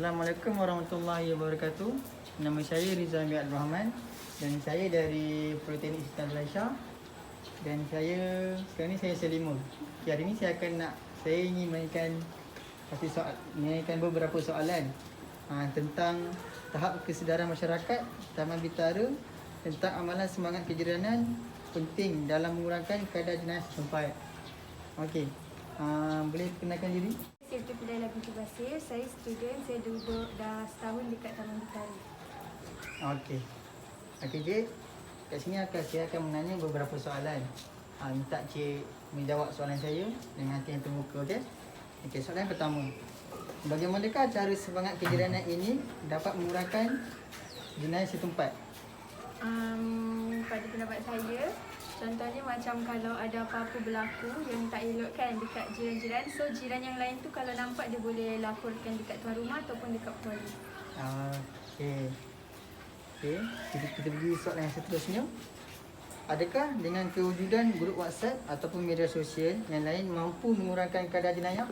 Assalamualaikum warahmatullahi wabarakatuh. Nama saya Rizal Abdul Rahman dan saya dari Politeknik Sultan Malaysia. Dan sekarang ni saya Selimul. Okay, hari ni saya ingin menanyakan beberapa soalan tentang tahap kesedaran masyarakat Taman Bitara tentang amalan semangat kejiranan penting dalam mengurangkan kadar jenayah setempat. Okey. Boleh kenalkan diri? Saya Pidana Binti Basir, saya student, saya duduk dah setahun dekat Taman Bitara. Okey. Okey, Cik. Kat sini saya akan menanya beberapa soalan. Minta Cik menjawab soalan saya dengan hati yang terbuka, okey? Okey, soalan pertama. Bagaimanakah cara semangat kejiranan ini dapat mengurangkan jenayah setempat? Pada pendapat saya, contohnya macam kalau ada apa-apa berlaku yang tak elok kan dekat jiran-jiran, so jiran yang lain tu kalau nampak dia boleh laporkan dekat tuan rumah ataupun dekat polis. Okey. Okey, kita pergi soalan yang seterusnya. Adakah dengan kewujudan grup WhatsApp ataupun media sosial yang lain mampu mengurangkan kadar jenayah?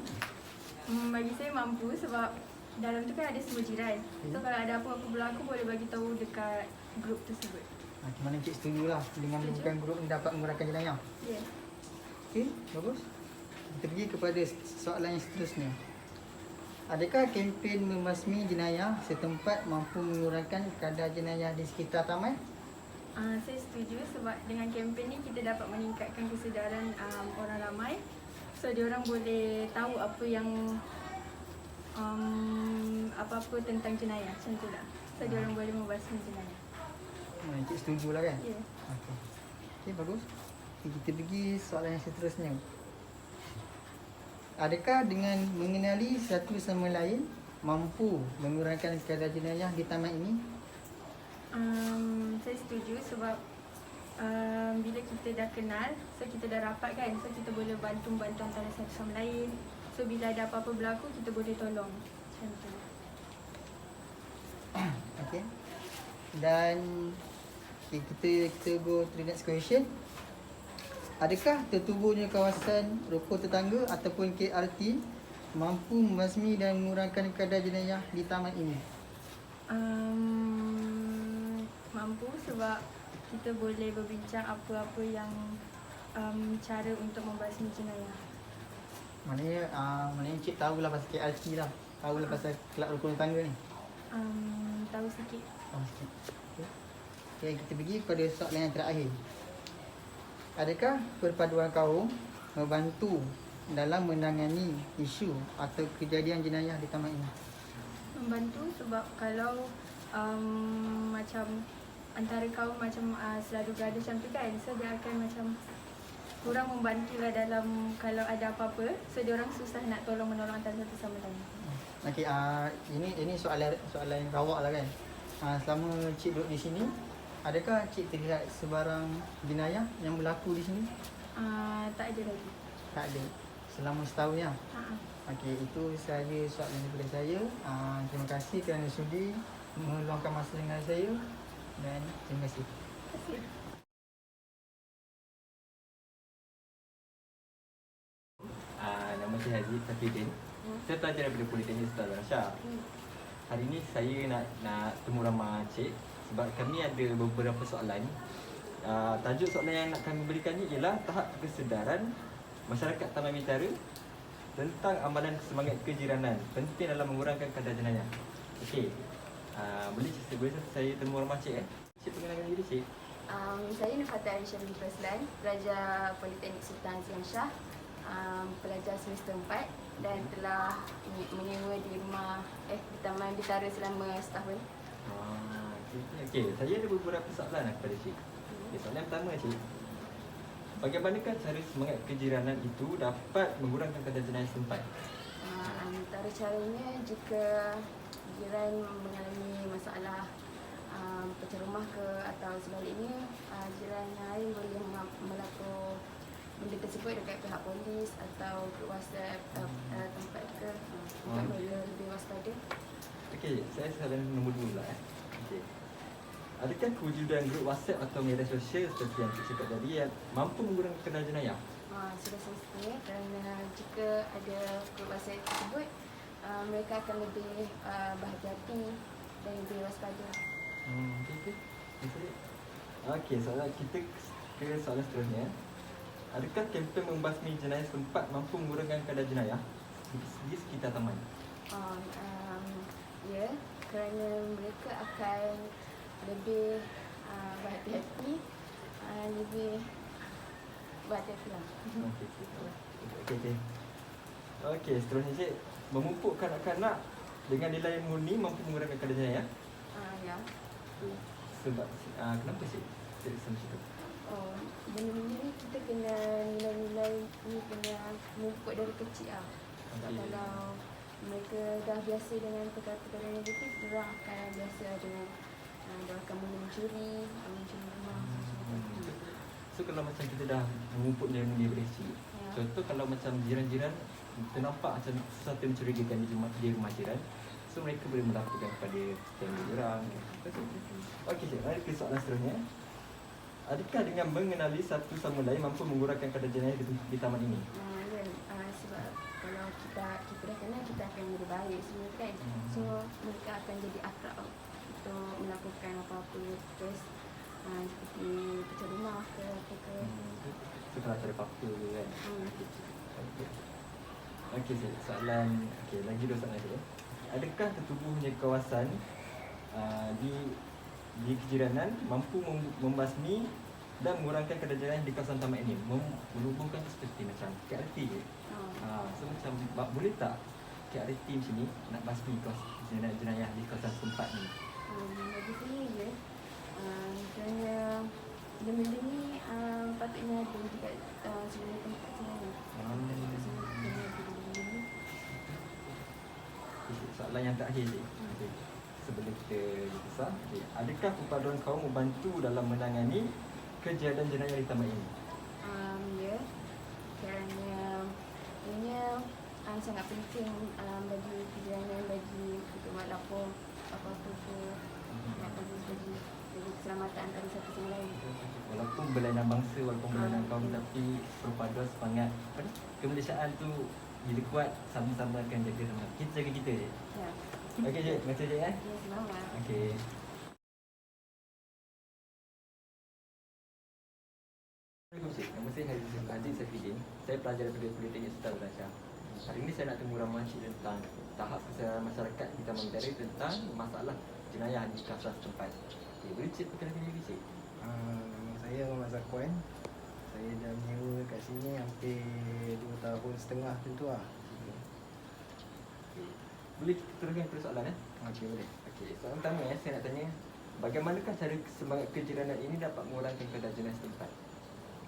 Bagi saya mampu sebab dalam tu kan ada semua jiran. So kalau ada apa-apa berlaku boleh bagi tahu dekat grup tersebut. Macam mana Cik setujulah dengan membuka grup ini dapat mengurangkan jenayah? Ya. Okey, bagus. Kita pergi kepada soalan yang seterusnya. Adakah kempen membasmi jenayah setempat mampu mengurangkan kadar jenayah di sekitar taman? Saya setuju sebab dengan kempen ni kita dapat meningkatkan kesedaran orang ramai. So diorang boleh tahu apa yang apa-apa tentang jenayah, macam tu lah. So diorang boleh membasmi jenayah. Cik setujulah kan? Ya. Okey. Okey, bagus. Kita pergi soalan yang seterusnya. Adakah dengan mengenali satu sama lain mampu mengurangkan kadar jenayah di taman ini? Saya setuju sebab bila kita dah kenal, so kita dah rapat kan, so kita boleh bantu antara satu sama lain. So bila ada apa-apa berlaku, kita boleh tolong. Macam tu. Okey. Dan kita go to the next question. Adakah tertubuhnya kawasan rokok tetangga ataupun KRT mampu membasmi dan mengurangkan kadar jenayah di taman ini? Mampu sebab kita boleh berbincang apa-apa yang cara untuk membasmi jenayah. Maknanya Cik tahulah pasal KRT lah. Tahulah pasal kelab rokok tetangga ni. Tahu sikit. Sikit. Okay, kita pergi pada soalan yang terakhir. Adakah perpaduan kaum membantu dalam menangani isu atau kejadian jenayah di taman ini? Membantu sebab kalau macam antara kaum macam selalu berada macam tu kan, so dia akan macam kurang membantulah dalam kalau ada apa-apa, so dia orang susah nak tolong-menolong antara satu sama lain. Okey, ini soalan rawak lah kan. Selama Cik duduk di sini, adakah Cik terlihat sebarang jenayah yang berlaku di sini? Tak ada lagi. Tak ada. Selama setahun ya? Okey, itu sahaja soalan daripada saya. Terima kasih kerana sudi meluangkan masa dengan saya dan terima kasih. Terima kasih. Nama saya Haziq Safidin. Saya pelajar daripada Politeknik Sultan Malaysia. Hari ini saya nak temu ramah Cik sebab kami ada beberapa soalan. Tajuk soalan yang nak kami berikan ni ialah tahap kesedaran masyarakat Taman Bitara tentang amalan semangat kejiranan penting dalam mengurangkan kadar jenayah. Okey. Boleh saya temu ramah Cik Cik perkenalkan diri Cik. Saya Nurhata Aisyah binti Raslan, pelajar Politeknik Sultan Azlan Shah, pelajar semester 4 dan telah menyewa di rumah di Taman Bitara selama setahun. Okey, saya ada beberapa soalan kepada Cik. Soalan pertama Cik. Bagaimanakah cara semangat kejiranan itu dapat mengurangkan kadar jenayah setempat? Antara caranya jika jiran mengalami masalah pecah rumah ke atau sebaliknya, jiran yang lain boleh melapor benda tersebut dekat pihak polis atau grup WhatsApp tempat ke untuk lebih waspada. Okey, saya soalan nombor 2 pula Okey. Adakah kewujudan grup WhatsApp atau media sosial seperti yang Cik cakap tadi yang mampu mengurangkan kadar jenayah? Sudah semestinya kerana jika ada grup WhatsApp tersebut, mereka akan lebih berhati-hati dan lebih waspada. Okey. Okey, soalan kita ke soalan seterusnya. Adakah kempen membasmi jenayah setempat mampu mengurangkan kadar jenayah di sekitar taman? Ya, kerana mereka akan lebih berhati-hati, lebih berhati-hati lah. Okey, seterusnya cik, memupuk kanak-kanak dengan nilai murni mampu mengurangkan kadar jenayah. Ya. Sebab kenapa cik? Cik sama situ. Benda-benda ni kita kena nilai-nilai ni kena memupuk dari kecil lah. Sebab Okey. kalau mereka dah biasa dengan perkara-perkara negatif, mereka akan biasa dengan mereka akan mula mencuri rumah. So kalau macam kita dah memupuk nilai-nilai dari kecil, Ya. contoh kalau macam jiran-jiran ternampak macam sesuatu yang mencurigakan di rumah jiran, so mereka boleh melaporkan kepada family orang. Okey cik, mari ke soalan seterusnya. Adakah dengan mengenali satu sama lain mampu mengurangkan kadar jenayah di taman ini? Sebab kalau kita dah kenal, kita akan jadi baik semua kan. So mereka akan jadi akrab untuk melakukan apa-apa kes seperti pecah rumah ke apa ke. So kalau ada apa-apa kan. Okey. Okey cik, soalan lagi dua soalan cik. Adakah tertubuhnya kawasan di kejiranan mampu membasmi dan mengurangkan kadar jenayah di kawasan taman ini? Menghubungkan seperti macam KRT je. So macam boleh tak KRT macam ni nak basmi jenayah di kawasan tempat ni? Bagi saya je, kerana benda-benda ni patutnya ada dekat seluruh tempat sebenarnya. Soalan yang terakhir cik. Sebelum kita besar, adakah perpaduan kaum membantu dalam menangani kejadian jenayah di taman ini? Ya, kerana ianya sangat penting bagi kejadian, bagi untuk buat lapor apa-apa ke nak bagi keselamatan antara satu sama lain. Walaupun berlainan bangsa, walaupun berlainan kaum, tapi perpaduan semangat kemanusiaan tu bila kuat, sama-sama akan jaga sama. Kita jaga kita je. Ya. Okey cik, terima kasih cik Ya, selamat. Okey. Assalamualaikum cik. Nama saya Aziz Safidin. Saya pelajar daripada Politeknik Sultan Abdul Shah. Hari ini saya nak temu ramai cik tentang tahap kesadaran masyarakat di Taman Bidara tentang masalah jenayah di kawasan setempat. Boleh cik perkenalkan diri cik? Nama saya Muhammad Zakwan. Saya dah menyewa kat sini hampir 2 tahun setengah macam tu lah. Boleh teruskan kepada soalan Okey, boleh. Okey, soalan pertama saya nak tanya, bagaimanakah cara semangat kejiranan ini dapat mengurangkan kadar jenayah setempat?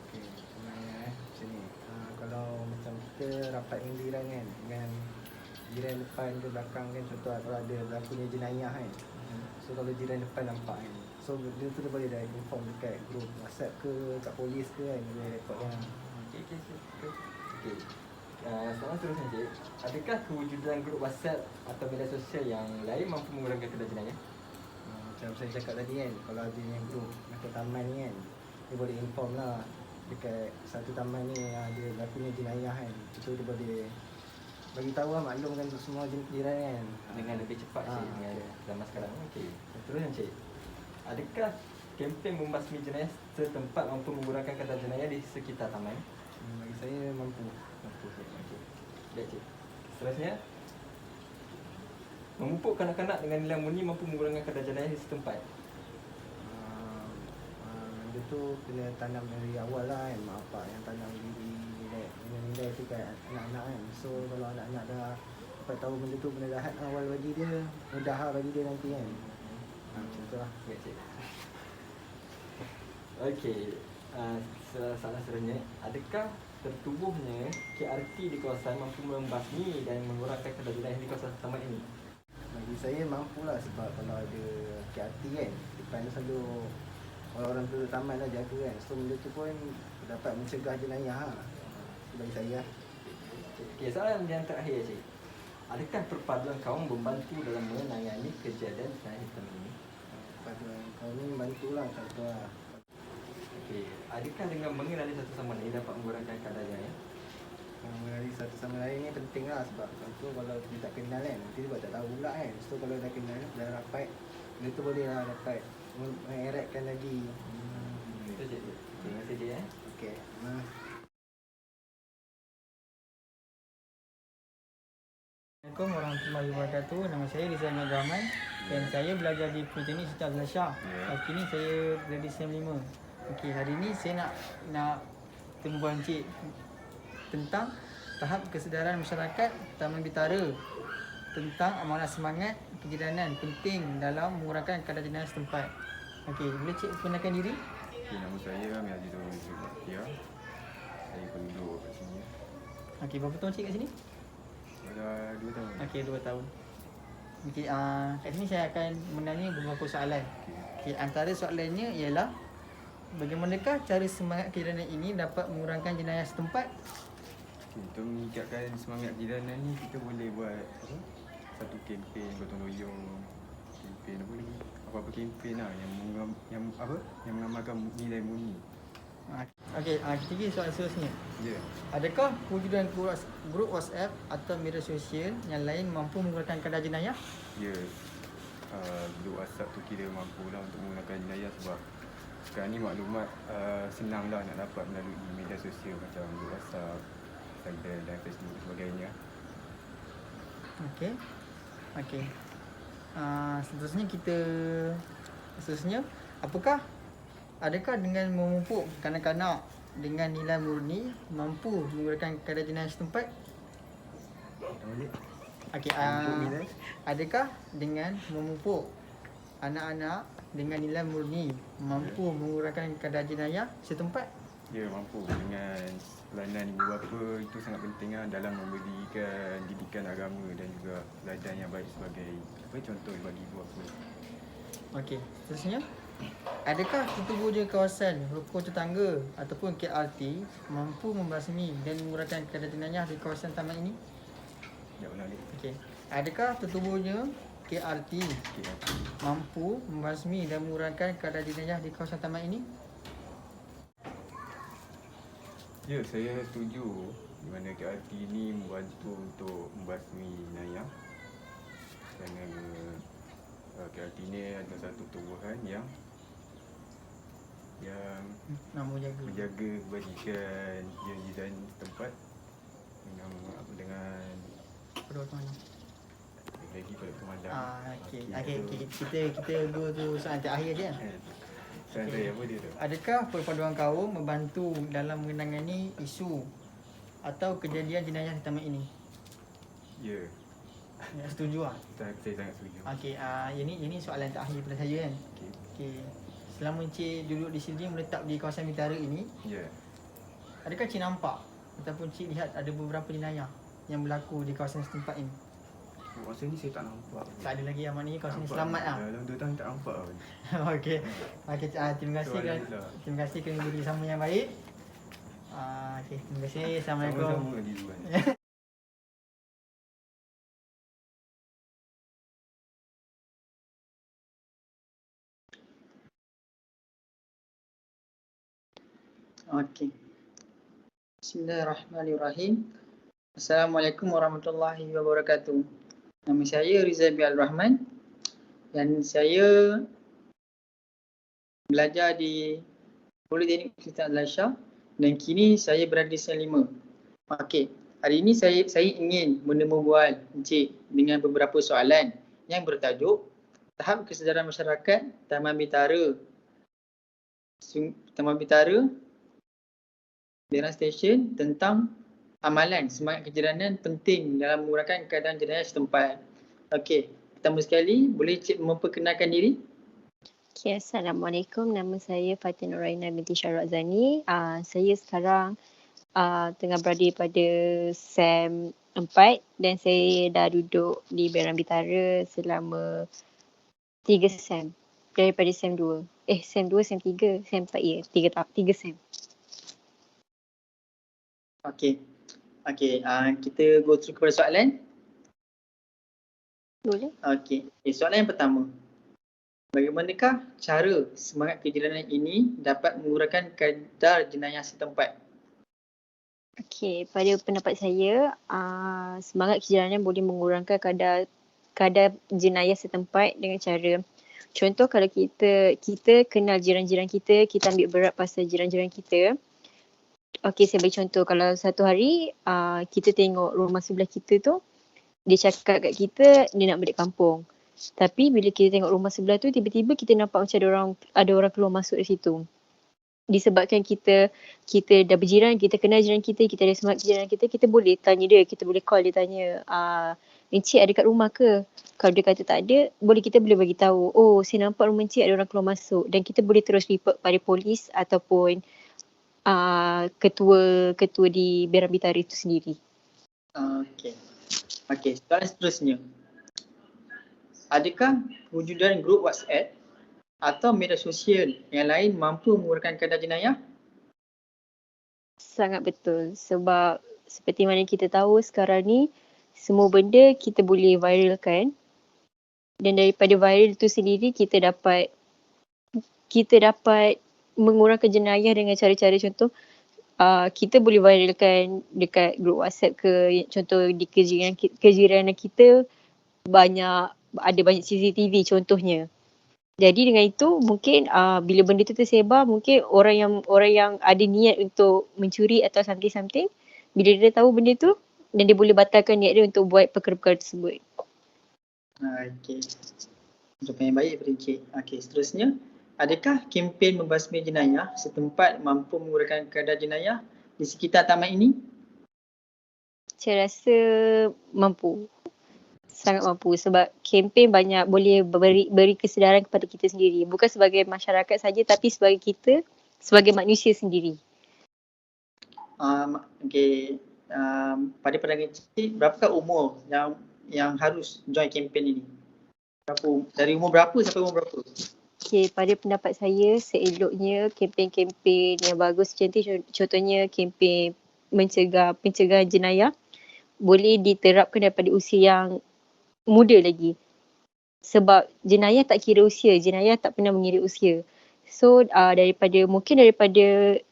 Okey, sebenarnya macam ni. Kalau macam kita rapat dengan jiran kan, dengan jiran depan ke belakang kan, contoh kalau ada berlakunya jenayah kan. So kalau jiran depan nampak kan, so dia tu dia boleh dah inform dekat grup WhatsApp ke, kat polis ke kan, dia rekod yang. Okey. Soalan seterusnya cik, adakah kewujudan grup WhatsApp atau media sosial yang lain mampu mengurangkan kadar jenayah? Macam saya cakap tadi kan, kalau ada yang grup macam taman ni kan, dia boleh inform lah dekat satu taman ni ada berlakunya jenayah kan. Itu dia boleh bagi tahu lah, maklumkan untuk semua jiran kan. Dengan lebih cepat cik dengan zaman sekarang. Okey. Seterusnya cik, adakah kempen membasmi jenayah setempat mampu mengurangkan kadar jenayah di sekitar taman? Bagi saya mampu. Okey. Baik cik. Seterusnya, memupuk kanak-kanak dengan nilai murni mampu mengurangkan kadar jenayah di setempat. Dia tu kena tanam dari awal lah kan. Mak bapak yang tanam diri nilai tu kat anak-anak kan. So kalau anak-anak dah dapat tahu benda tu benda jahat, awal bagi dia, mudah lah bagi dia nanti kan. Macam tu lah. Baik cik. Okey. Soalan seterusnya, adakah tertubuhnya KRT di kawasan mampu membasmi dan mengurangkan kadar jenayah di kawasan taman ini? Bagi saya mampulah, sebab kalau ada KRT kan, depan tu selalu orang-orang duduk taman lah jaga kan. So benda tu pun dapat mencegah jenayah lah. Bagi saya lah. Okey, soalan yang terakhir cik. Adakah perpaduan kaum membantu dalam menangani kejadian jenayah di taman ini? Perpaduan kaum ni bantulah, contoh lah. Okey, adakah dengan mengenali satu sama lain dapat mengurangkan kadar jenayah? mengenali satu sama lain ni penting lah, sebab contoh kalau kita tak kenal kan, nanti dia buat tak tahu pula kan. So kalau dah kenal, dah rapat, dia tu boleh lah dapat mengeratkan lagi. Betul cikgu. Terima kasih dia. Okey. Assalamualaikum warahmatullahi wabarakatuh. Nama saya Rizal Abdul Rahman dan saya belajar di Politeknik Sultan Abdullah Shah. Kini saya berada di SEM 5. Okey, hari ini saya nak temubual encik tentang tahap kesedaran masyarakat Taman Bitara tentang amanah semangat kejiranan penting dalam mengurangkan kadar jenayah setempat. Okey, boleh cik perkenalkan diri? Okay, nama saya Amir Azizul Zulfatia. Saya penduduk kat sini. Okey, berapa tahun cik kat sini? Dah 2 tahun. Okey, 2 tahun. Okey, kat sini saya akan menanya beberapa soalan. Okey, antara soalannya ialah bagaimanakah cara semangat kejiranan ini dapat mengurangkan jenayah setempat? Okay, untuk meningkatkan semangat kejiranan ni, kita boleh buat apa? Satu kempen gotong royong. Kempen apa lagi? Apa-apa kempen lah yang mengamalkan nilai murni. Okey, kita pergi soalan seterusnya. Ya. Adakah wujudan grup WhatsApp atau media sosial yang lain mampu mengurangkan kadar jenayah? Ya. Grup WhatsApp tu kira mampu lah untuk menggunakan jenayah, sebab sekarang ni maklumat senang lah nak dapat melalui media sosial macam grup WhatsApp, Instagram dan Facebook dan sebagainya. Okey. Okey. Seterusnya, adakah dengan memupuk kanak-kanak dengan nilai murni mampu mengurangkan kadar jenayah setempat? Okey, adakah dengan memupuk anak-anak dengan nilai murni mampu mengurangkan kadar jenayah setempat? Ya, mampu. Dengan pelayanan ibu bapa itu sangat penting lah dalam memberikan didikan agama dan juga pelajaran yang baik sebagai contoh bagi ibu bapa. Okey, seterusnya, adakah tutup-buja kawasan rukun tetangga ataupun KRT mampu membasmi dan mengurangkan kadar jenayah di kawasan taman ini? Ya, ulang balik. Okey. Adakah tutup-buja KRT Okay. mampu membasmi dan mengurangkan kadar jenayah di kawasan taman ini? Ya, saya setuju di mana KRT ini membantu untuk membasmi jenayah. Kerana KRT ini adalah satu tumbuhan yang Nama jaga. menjaga kebajikan jiran tempat dengan Kedua teman. lagi pada pemandangan. Okey. Kita go to soalan terakhir je. Soalan saya apa dia tu? Adakah perpaduan kaum membantu dalam menangani isu atau kejadian jenayah di taman ini? Ya, Ya, setuju ah. saya sangat setuju. Okey, ini soalan terakhir pada saya kan. Okey. Okey. Selama encik duduk di sini menetap di kawasan Bitara ini, Ya. adakah cik nampak ataupun cik lihat ada beberapa jenayah yang berlaku di kawasan setempat ini? Masa ni saya tak nampak. Tak ada lagi yang maknanya kawasan ini selamat lah. Dalam 2 tahun tak nampak pun. Okey. Okey, terima kasih terima kasih kerana beri sama yang baik. Okey, terima kasih. Assalamualaikum. Sama-sama lagi duluan. Okey. Bismillahirrahmanirrahim. Assalamualaikum warahmatullahi wabarakatuh. Nama saya Rizal bin Rahman dan saya belajar di Politeknik Sultan Abdullah Shah dan kini saya berada di SEM 5. Okey, hari ini saya ingin menemubual encik dengan beberapa soalan yang bertajuk tahap kesedaran masyarakat Taman Bitara. Berang Station tentang amalan semangat kejiranan penting dalam mengurangkan keadaan jenayah setempat. Okey, pertama sekali boleh cik memperkenalkan diri? Okay, Assalamualaikum. Nama saya Fatin Nuraina binti Syarul Azani. Saya sekarang tengah berada pada SEM 4 dan saya dah duduk di Berang Bitara selama 3 SEM. Daripada SEM 2. SEM 2, SEM 3, SEM 4 ya. 3 SEM. Okey. Kita go through kepada soalan. Boleh? Okey. Soalan yang pertama. Bagaimanakah cara semangat kejiranan ini dapat mengurangkan kadar jenayah setempat? Okey, pada pendapat saya, semangat kejiranan boleh mengurangkan kadar jenayah setempat dengan cara, contoh kalau kita kenal jiran-jiran kita, kita ambil berat pasal jiran-jiran kita. Okey, saya bagi contoh, kalau satu hari kita tengok rumah sebelah kita tu, dia cakap kat kita dia nak balik kampung. Tapi bila kita tengok rumah sebelah tu, tiba-tiba kita nampak macam ada orang keluar masuk dari situ. Disebabkan kita dah berjiran, kita kenal jiran kita ada semangat jiran kita boleh tanya dia, kita boleh call dia tanya, encik ada kat rumah ke? Kalau dia kata tak ada, kita boleh bagi tahu, oh saya nampak rumah encik ada orang keluar masuk, dan kita boleh terus report pada polis ataupun ketua di Berang Bitara itu sendiri. Okey, soalan seterusnya. Adakah wujudkan grup WhatsApp atau media sosial yang lain mampu mengurangkan kadar jenayah? Sangat betul, sebab seperti mana kita tahu sekarang ni, semua benda kita boleh viralkan, dan daripada viral tu sendiri kita dapat mengurangkan jenayah dengan cara-cara, contoh kita boleh viralkan dekat grup WhatsApp ke, contoh di kejiranan kita ada banyak CCTV contohnya. Jadi dengan itu mungkin bila benda tu tersebar, mungkin orang yang ada niat untuk mencuri atau something, bila dia tahu benda tu, dan dia boleh batalkan niat dia untuk buat perkara-perkara tersebut. Okey. Jawapan yang baik daripada Encik. Okey, seterusnya. Adakah kempen membasmi jenayah setempat mampu mengurangkan kadar jenayah di sekitar taman ini? Saya rasa mampu. Sangat mampu, sebab kempen banyak boleh beri kesedaran kepada kita sendiri. Bukan sebagai masyarakat saja, tapi sebagai kita, sebagai manusia sendiri. Okey. Pada pandangan Encik, berapakah umur yang harus join kempen ini? Dari umur berapa sampai umur berapa? Okey, pada pendapat saya, seeloknya kempen-kempen yang bagus macam tu, contohnya kempen pencegahan jenayah, boleh diterapkan daripada usia yang muda lagi. Sebab jenayah tak kira usia, jenayah tak pernah mengira usia. So daripada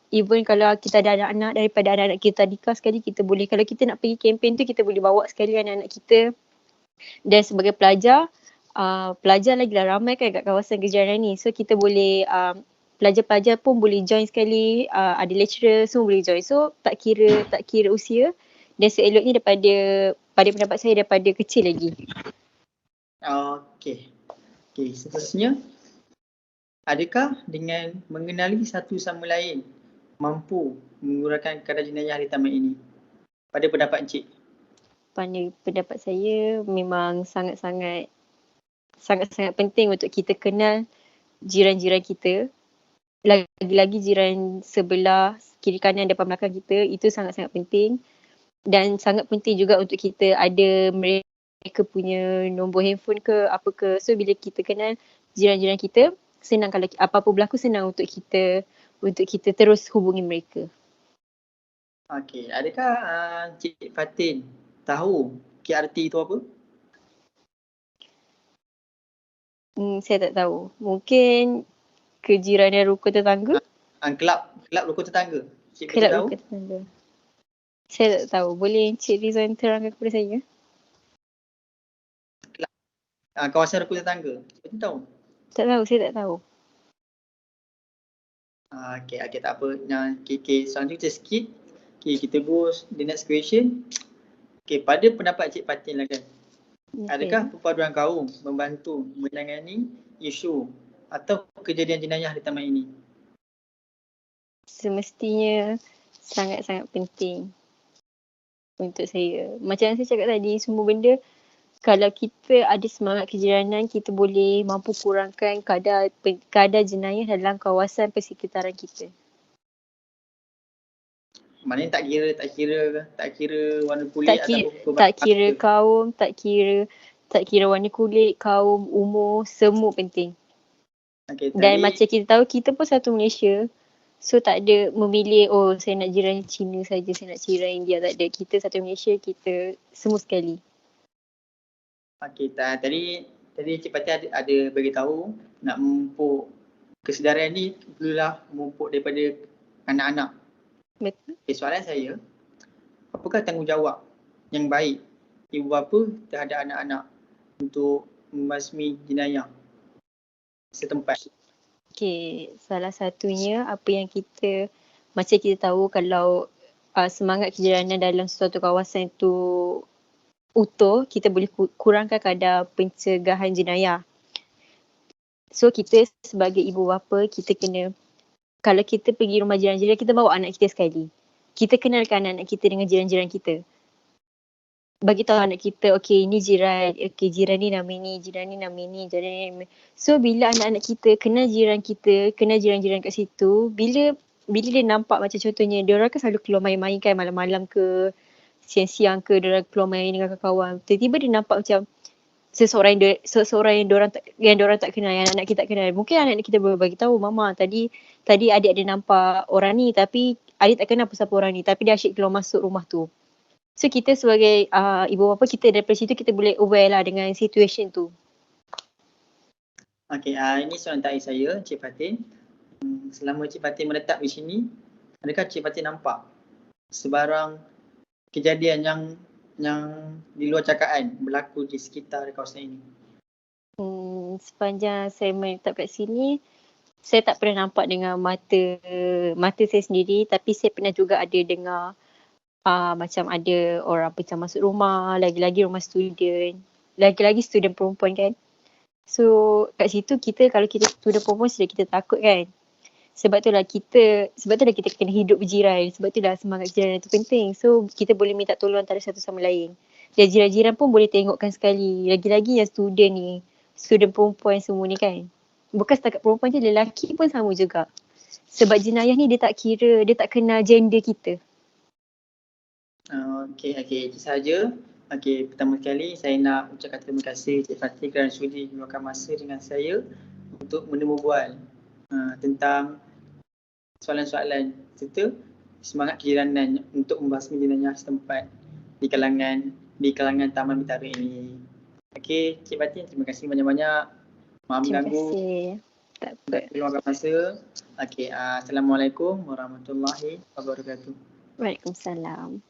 even kalau kita ada anak-anak, daripada anak-anak kita tadika sekali, kita boleh, kalau kita nak pergi kempen tu, kita boleh bawa sekali anak-anak kita. Dan sebagai pelajar lagilah ramai kan kat kawasan kejiranan ni. So kita boleh, pelajar-pelajar pun boleh join sekali, ada lecturer semua boleh join. So tak kira usia, dan seeloknya pada pendapat saya daripada kecil lagi. Okey, seterusnya. Adakah dengan mengenali satu sama lain mampu mengurangkan kadar jenayah di taman ini? Pada pendapat Encik. Pada pendapat saya memang sangat-sangat penting untuk kita kenal jiran-jiran kita. Lagi-lagi jiran sebelah, kiri kanan, depan belakang kita, itu sangat-sangat penting. Dan sangat penting juga untuk kita ada mereka punya nombor handphone ke apa ke. So bila kita kenal jiran-jiran kita, senang, kalau apa-apa berlaku, senang untuk kita terus hubungi mereka. Okey, adakah Cik Fatin tahu KRT itu apa? Saya tak tahu. Mungkin kejiranan rukun tetangga? Kelab rukun tetangga. Cik Kelab tahu? rukun tetangga. Saya tak tahu. Boleh Encik Rizwan terangkan kepada saya? Kawasan rukun tetangga. Cik tahu? Tak tahu, saya tak tahu. Okey, tak apa. Selanjutnya kita skip. Okey, kita go the next question. Okey, pada pendapat Cik Fatin lah kan. Okay. Adakah perpaduan kaum membantu menangani isu atau kejadian jenayah di taman ini? Semestinya sangat-sangat penting untuk saya. Macam yang saya cakap tadi, semua benda, kalau kita ada semangat kejiranan, kita boleh mampu kurangkan kadar jenayah dalam kawasan persekitaran kita. Maknanya tak kira warna kulit tak kira kaum, tak kira warna kulit, kaum, umur, semua penting. Okay, dan macam kita tahu, kita pun satu Malaysia. So tak ada memilih, oh saya nak jiran Cina saja, saya nak jiran India, tak ada. Kita satu Malaysia, kita semua sekali. Okay, tadi Cik Fatin ada bagi tahu nak memupuk kesedaran ni perlulah memupuk daripada anak-anak. Betul. Okay, soalan saya, apakah tanggungjawab yang baik ibu bapa terhadap anak-anak untuk membasmi jenayah setempat? Okay, salah satunya apa yang kita, macam kita tahu kalau semangat kejiranan dalam suatu kawasan itu utuh, kita boleh kurangkan kadar pencegahan jenayah. So kita sebagai ibu bapa, kita kena, kalau kita pergi rumah jiran-jiran, kita bawa anak kita sekali. Kita kenalkan anak kita dengan jiran-jiran kita. Bagi tahu anak kita, okay ni jiran, okay jiran ni nama ni, jiran ni nama ni, jiran ni nama ni. So bila anak-anak kita kenal jiran kita, kenal jiran-jiran kat situ, bila dia nampak macam contohnya, dia orang kan selalu keluar main-main kan malam-malam ke, siang-siang ke, dia orang keluar main dengan kawan-kawan. Tiba-tiba dia nampak macam seseorang yang diorang tak kenal, yang anak kita tak kenal. Mungkin anak kita boleh bagi tahu, mama tadi adik dia nampak orang ni, tapi adik tak kenal siapa orang ni, tapi dia asyik keluar masuk rumah tu. So kita sebagai ibu bapa, kita daripada situ kita boleh aware lah dengan situation tu. Okey, ini soalan terakhir saya, Cik Fatin. Selama Cik Fatin menetap di sini, adakah Cik Fatin nampak sebarang kejadian yang di luar cakaan berlaku di sekitar kawasan ini? Sepanjang saya menetap kat sini, saya tak pernah nampak dengan mata saya sendiri, tapi saya pernah juga ada dengar macam ada orang pecah masuk rumah, lagi-lagi rumah student, lagi-lagi student perempuan kan. So kat situ kalau kita student perempuan sudah kita takut kan. Sebab itulah kita kena hidup berjiran. Sebab itulah semangat jiran itu penting. So kita boleh minta tolong antara satu sama lain. Dan jiran-jiran pun boleh tengokkan sekali. Lagi-lagi yang student ni, student perempuan semua ni kan. Bukan setakat perempuan je, lelaki pun sama juga. Sebab jenayah ni dia tak kenal gender kita. Okey, itu sahaja. Okey, pertama sekali saya nak ucapkan terima kasih Cik Fatin kerana sudi meluangkan masa dengan saya untuk menemu bual tentang soalan-soalan serta semangat kejiranan untuk membasmi jenayah setempat di kalangan Taman Bintara ini. Okey, Cik Fatin, terima kasih banyak-banyak. Maaf mengganggu. Terima kasih. Tak apa. Meluangkan masa. Okey, Assalamualaikum warahmatullahi wabarakatuh. Waalaikumsalam.